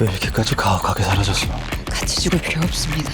왜 이렇게까지 가혹하게 사라졌어? 같이 죽을 필요 없습니다.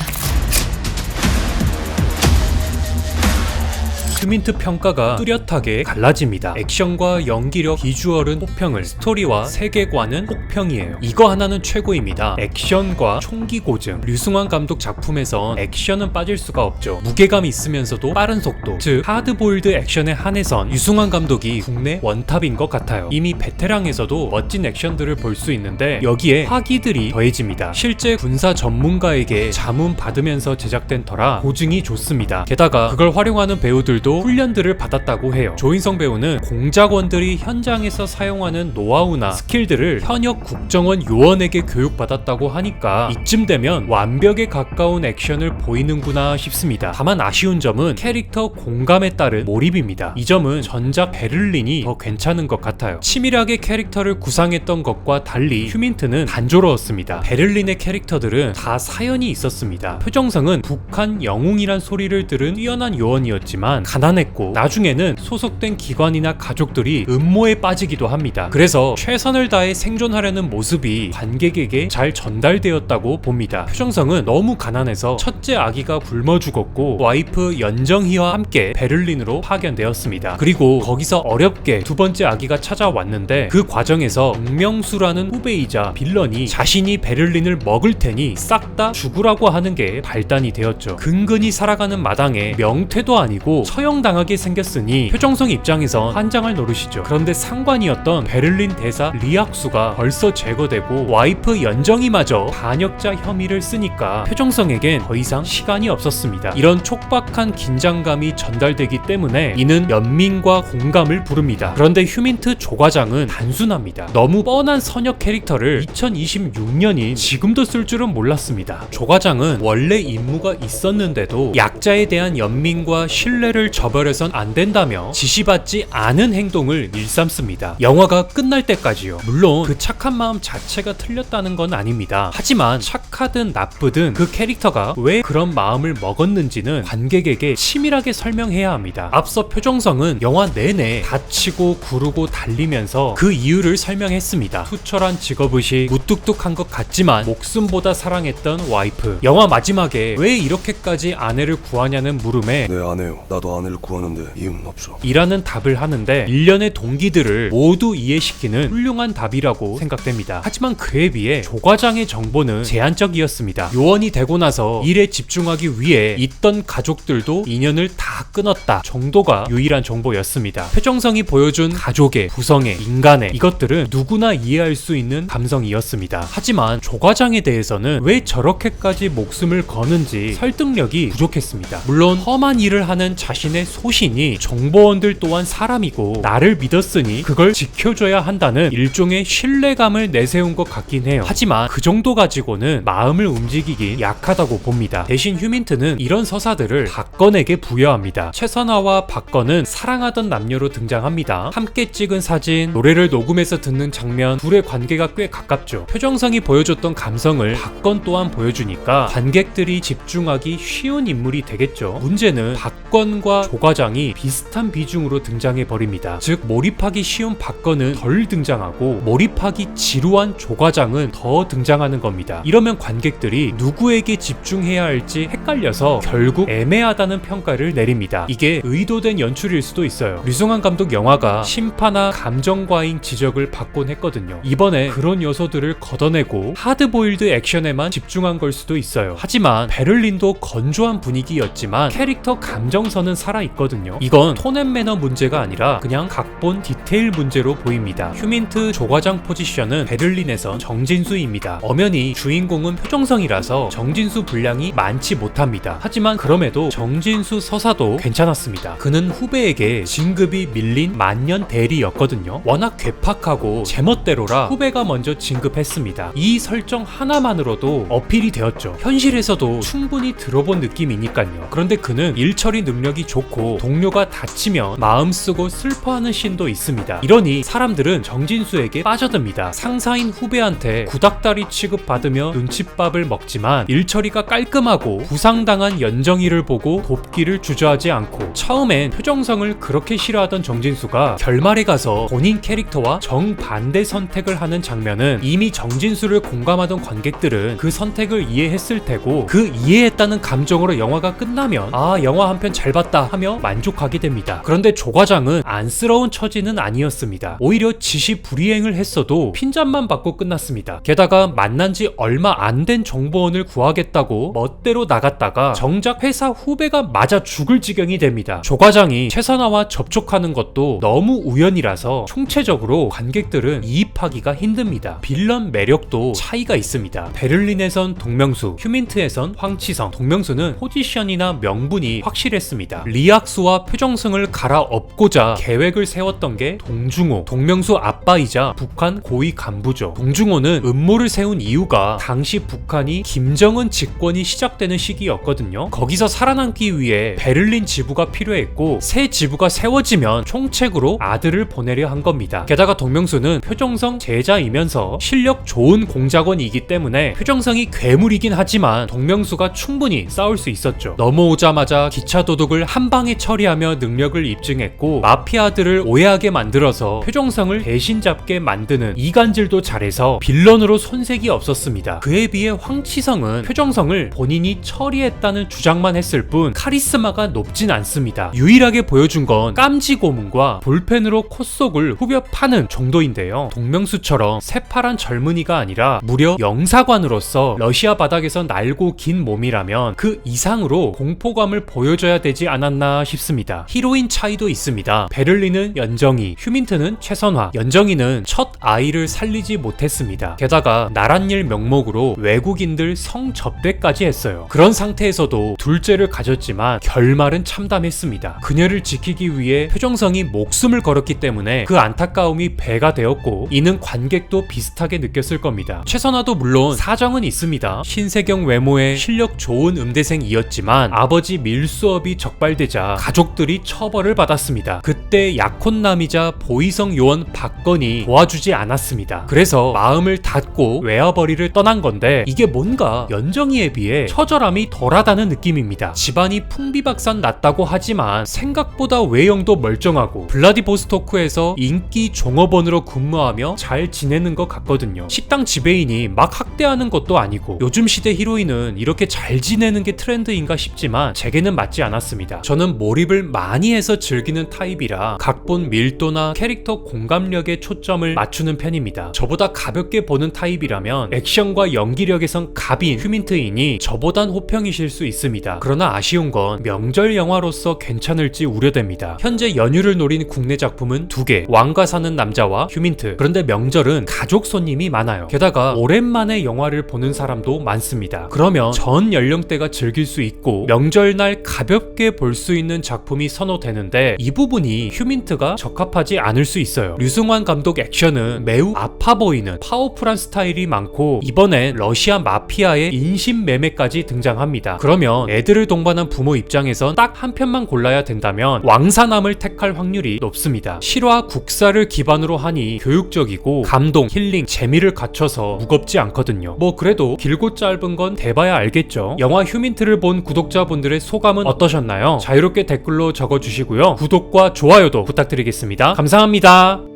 휴민트 평가가 뚜렷하게 갈라집니다. 액션과 연기력, 비주얼은 호평을, 스토리와 세계관은 혹평이에요. 이거 하나는 최고입니다. 액션과 총기 고증. 류승환 감독 작품에선 액션은 빠질 수가 없죠. 무게감이 있으면서도 빠른 속도, 즉 하드보일드 액션에 한해선 류승환 감독이 국내 원탑인 것 같아요. 이미 베테랑에서도 멋진 액션들을 볼 수 있는데 여기에 화기들이 더해집니다. 실제 군사 전문가에게 자문 받으면서 제작된 터라 고증이 좋습니다. 게다가 그걸 활용하는 배우들도 훈련들을 받았다고 해요. 조인성 배우는 공작원들이 현장에서 사용하는 노하우나 스킬들을 현역 국정원 요원에게 교육받았다고 하니까 이쯤 되면 완벽에 가까운 액션을 보이는구나 싶습니다. 다만 아쉬운 점은 캐릭터 공감에 따른 몰입입니다. 이 점은 전작 베를린이 더 괜찮은 것 같아요. 치밀하게 캐릭터를 구상했던 것과 달리 휴민트는 단조로웠습니다. 베를린의 캐릭터들은 다 사연이 있었습니다. 표정성은 북한 영웅이란 소리를 들은 뛰어난 요원이었지만 가난했고 나중에는 소속된 기관이나 가족들이 음모에 빠지기도 합니다. 그래서 최선을 다해 생존하려는 모습이 관객에게 잘 전달되었다고 봅니다. 표정성은 너무 가난해서 첫째 아기가 굶어 죽었고 와이프 연정희와 함께 베를린으로 파견되었습니다. 그리고 거기서 어렵게 두 번째 아기가 찾아왔는데 그 과정에서 박명수라는 후배이자 빌런이 자신이 베를린을 먹을 테니 싹 다 죽으라고 하는 게 발단이 되었죠. 근근히 살아가는 마당에 명태도 아니고 처형당하게 생겼으니 표정성 입장에선 환장할 노릇이죠. 그런데 상관이었던 베를린 대사 리학수가 벌써 제거되고 와이프 연정이마저 반역자 혐의를 쓰니까 표정성에겐 더 이상 시간이 없었습니다. 이런 촉박한 긴장감이 전달되기 때문에 이는 연민과 공감을 부릅니다. 그런데 휴민트 조과장은 단순합니다. 너무 뻔한 선역 캐릭터를 2026년인 지금도 쓸 줄은 몰랐습니다. 조과장은 원래 임무가 있었는데도 약자에 대한 연민과 신뢰를 저버려선 안 된다며 지시받지 않은 행동을 일삼습니다. 영화가 끝날 때까지요. 물론 그 착한 마음 자체가 틀렸다는 건 아닙니다. 하지만 착하든 나쁘든 그 캐릭터가 왜 그런 마음을 먹었는지는 관객에게 치밀하게 설명해야 합니다. 앞서 표정성은 영화 내내 다치고 구르고 달리면서 그 이유를 설명했습니다. 투철한 직업의식, 무뚝뚝한 것 같지만 목숨보다 사랑했던 와이프. 영화 마지막에 왜 이렇게까지 아내를 구하냐는 물음에 네, 안 해요. 나도 아내를 구하는데 이유는 없어. 이라는 답을 하는데 일련의 동기들을 모두 이해시키는 훌륭한 답이라고 생각됩니다. 하지만 그에 비해 조과장의 정보는 제한적이었습니다. 요원이 되고 나서 일에 집중하기 위해 있던 가족들도 인연을 다 끊었다 정도가 유일한 정보였습니다. 표정성이 보여준 가족의, 구성의, 인간의 이것들은 누구나 이해할 수 있는 감성이었습니다. 하지만 조과장에 대해서는 왜 저렇게까지 목숨을 거는지 설득력이 부족했습니다. 물론 험한 일을 하는 자신의 소신이 정보원들 또한 사람이고 나를 믿었으니 그걸 지켜줘야 한다는 일종의 신뢰감을 내세운 것 같긴 해요. 하지만 그 정도 가지고는 마음을 움직이긴 약하다고 봅니다. 대신 휴민트는 이런 서사들을 박건에게 부여합니다. 최선화와 박건은 사랑하던 남녀로 등장합니다. 함께 찍은 사진, 노래를 녹음해서 듣는 장면, 둘의 관계가 꽤 가깝죠. 표정성이 보여줬던 감성을 박건 또한 보여주니까 관객들이 집중하기 쉬운 인물이 되겠죠. 문제는 박건과 조과장이 비슷한 비중으로 등장해버립니다. 즉 몰입하기 쉬운 박건은 덜 등장하고 몰입하기 지루한 조과장은 더 등장하는 겁니다. 이러면 관객들이 누구에게 집중해야 할지 헷갈려서 결국 애매하다는 평가를 내립니다. 이게 의도된 연출일 수도 있어요. 류승환 감독 영화가 심파나 감정 과잉 지적을 받곤 했거든요. 이번에 그런 요소들을 걷어내고 하드보일드 액션에만 집중한 걸 수도 있어요. 하지만 베를린도 건조한 분위기였지만 캐릭터 감정선은 살아있거든요. 이건 톤앤매너 문제가 아니라 그냥 각본 디테일 문제로 보입니다. 휴민트 조과장 포지션은 베를린에선 정진수입니다. 엄연히 주인공은 표정성이라서 정진수 분량이 많지 못합니다. 하지만 그럼에도 정진수 서사도 괜찮았습니다. 그는 후배에게 진급이 밀린 만년 대리였거든요. 워낙 괴팍하고 제멋대로라 후배가 먼저 진급했습니다. 이 설정 하나만으로도 어필이 되었죠. 현실에서도 충분히 들어본 느낌이니까요. 그런데 그는 일 처리 능력이 좋고 좋고 동료가 다치면 마음 쓰고 슬퍼하는 씬도 있습니다. 이러니 사람들은 정진수에게 빠져듭니다. 상사인 후배한테 구닥다리 취급받으며 눈칫밥을 먹지만 일처리가 깔끔하고 부상당한 연정이를 보고 돕기를 주저하지 않고, 처음엔 표정성을 그렇게 싫어하던 정진수가 결말에 가서 본인 캐릭터와 정반대 선택을 하는 장면은 이미 정진수를 공감하던 관객들은 그 선택을 이해했을 테고, 그 이해했다는 감정으로 영화가 끝나면 아, 영화 한 편 잘 봤다 하며 만족하게 됩니다. 그런데 조 과장은 안쓰러운 처지는 아니었습니다. 오히려 지시불이행을 했어도 핀잔만 받고 끝났습니다. 게다가 만난 지 얼마 안 된 정보원을 구하겠다고 멋대로 나갔다가 정작 회사 후배가 맞아 죽을 지경이 됩니다. 조 과장이 최선화와 접촉하는 것도 너무 우연이라서 총체적으로 관객들은 이입하기가 힘듭니다. 빌런 매력도 차이가 있습니다. 베를린에선 동명수, 휴민트에선 황치성. 동명수는 포지션이나 명분이 확실했습니다. 리악수와 표정승을 갈아엎고자 계획을 세웠던 게 동중호, 동명수 아빠이자 북한 고위 간부죠. 동중호는 음모를 세운 이유가 당시 북한이 김정은 집권이 시작되는 시기였거든요. 거기서 살아남기 위해 베를린 지부가 필요했고, 새 지부가 세워지면 총책으로 아들을 보내려 한 겁니다. 게다가 동명수는 표정성 제자이면서 실력 좋은 공작원이기 때문에 표정성이 괴물이긴 하지만 동명수가 충분히 싸울 수 있었죠. 넘어오자마자 기차 도둑을 한 방에 처리하며 능력을 입증했고, 마피아들을 오해하게 만들어서 표정성을 배신 잡게 만드는 이간질도 잘해서 빌런으로 손색이 없었습니다. 그에 비해 황치성은 표정성을 본인이 처리했다는 주장만 했을 뿐 카리스마가 높진 않습니다. 유일하게 보여준 건 깜지 고문과 볼펜으로 콧속을 후벼 파는 정도인데요. 동명수처럼 새파란 젊은이가 아니라 무려 영사관으로서 러시아 바닥에서 날고 긴 몸이라면 그 이상으로 공포감을 보여줘야 되지 않았나 싶습니다. 히로인 차이도 있습니다. 베를린은 연정이, 휴민트는 최선화. 연정이는 첫 아이를 살리지 못했습니다. 게다가 나랏일 명목으로 외국인들 성접대까지 했어요. 그런 상태에서도 둘째를 가졌지만 결말은 참담했습니다. 그녀를 지키기 위해 표정성이 목숨을 걸었기 때문에 그 안타까움이 배가 되었고, 이는 관객도 비슷하게 느꼈을 겁니다. 최선화도 물론 사정은 있습니다. 신세경 외모에 실력 좋은 음대생이었지만 아버지 밀수업이 적발되자 가족들이 처벌을 받았습니다. 그때 약혼남이자 보이성 요원 박건이 도와주지 않았습니다. 그래서 마음을 닫고 외화벌이를 떠난 건데, 이게 뭔가 연정이에 비해 처절함이 덜하다는 느낌입니다. 집안이 풍비박산 났다고 하지만 생각보다 외형도 멀쩡하고 블라디보스토크에서 인기 종업원으로 근무하며 잘 지내는 것 같거든요. 식당 지배인이 막 학대하는 것도 아니고, 요즘 시대 히로인은 이렇게 잘 지내는 게 트렌드인가 싶지만 제게는 맞지 않았습니다. 저는 몰입을 많이 해서 즐기는 타입이라 각본 밀도나 캐릭터 공감력에 초점을 맞추는 편입니다. 저보다 가볍게 보는 타입이라면 액션과 연기력에선 갑인 휴민트이니 저보단 호평이실 수 있습니다. 그러나 아쉬운 건 명절 영화로서 괜찮을지 우려됩니다. 현재 연휴를 노린 국내 작품은 2개, 왕과 사는 남자와 휴민트. 그런데 명절은 가족 손님이 많아요. 게다가 오랜만에 영화를 보는 사람도 많습니다. 그러면 전 연령대가 즐길 수 있고 명절날 가볍게 볼 수 있는 작품이 선호되는데, 이 부분이 휴민트가 적합하지 않을 수 있어요. 류승환 감독 액션은 매우 아파 보이는 파워풀한 스타일이 많고, 이번엔 러시아 마피아의 인신매매까지 등장합니다. 그러면 애들을 동반한 부모 입장에선 딱 한 편만 골라야 된다면 왕사남을 택할 확률이 높습니다. 실화 국사를 기반으로 하니 교육적이고 감동, 힐링, 재미를 갖춰서 무겁지 않거든요. 뭐 그래도 길고 짧은 건 대봐야 알겠죠. 영화 휴민트를 본 구독자분들의 소감은 어떠셨나요? 자유롭게 댓글로 적어주시고요. 구독과 좋아요도 부탁드리겠습니다. 감사합니다.